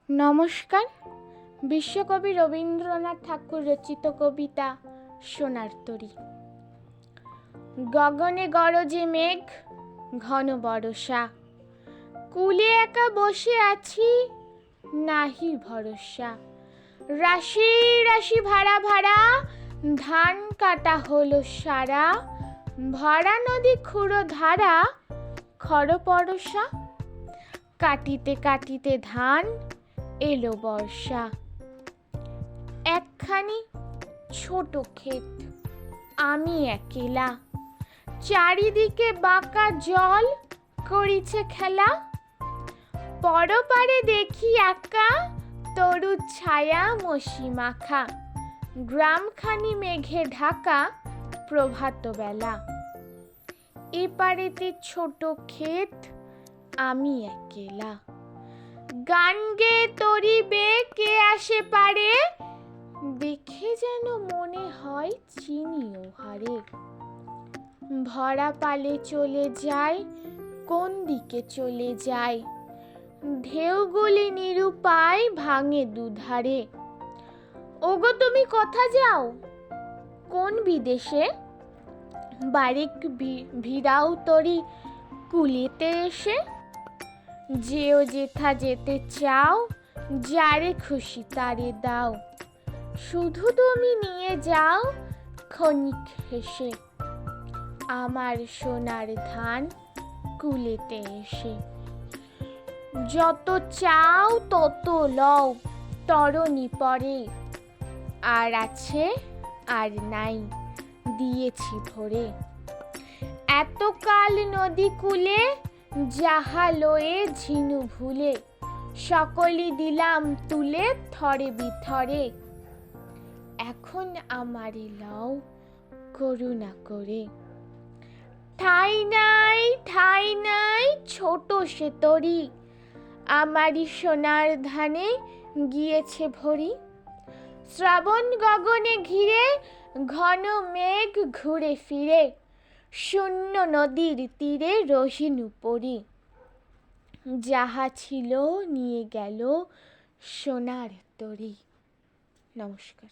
নমস্কার। বিশ্বকবি রবীন্দ্রনাথ ঠাকুর রচিত কবিতা সোনার তরী। গগনে গরজে মেঘ, ঘন বরষা, কূলে একা বসে আছি, নাহি ভরসা। রাশি রাশি ভাড়া ভাড়া, ধান কাটা হলো সারা, ভরা নদী ক্ষুরো ধারা, খর পরশা। কাটিতে কাটিতে ধান এলো বর্ষা। একখানি ছোট ক্ষেত, আমি একেলা, চারিদিকে বাঁকা জল করিছে খেলা। পরপারে দেখি একা তরু ছায়া মসি মাখা, গ্রামখানি মেঘে ঢাকা প্রভাত বেলা। এপারেতে ছোট ক্ষেত, আমি একেলা, গান গেয়ে তরি বেয়ে কে আসে পারে, দেখে যেন মনে হয় চিনি ওহারে। ভরা পালে চলে যায়, কোন দিকে চলে যায়, ঢেউগুলি নিরুপায় ভাঙে দুধারে। ওগো তুমি কোথা যাও, কোন বিদেশে, বারেক ভিড়াও তরি কুলেতে এসে। যেও যেথা যেতে চাও, যারে খুশি তারে দাও, শুধু তুমি নিয়ে যাও ক্ষণিক হেসে, আমার সোনার ধান কুলেতে এসে। যত চাও তত লও, তরণী পরে, আর আছে আর নাই দিয়েছি ভরে। এতকাল নদী কূলে যাহা লয়ে ঝিনু ভুলে, সকলই দিলাম তুলে থরে বিথরে। এখন আমারে লও করুণা করে। ঠাই নাই ছোট সে তরি, আমারই সোনার ধানে গিয়েছে ভরি। শ্রাবণ গগনে ঘিরে ঘন মেঘ ঘুরে ফিরে, শূন্য নদীর তীরে রহিনু পরি। যাহা ছিল নিয়ে গেল সোনার তরী। নমস্কার।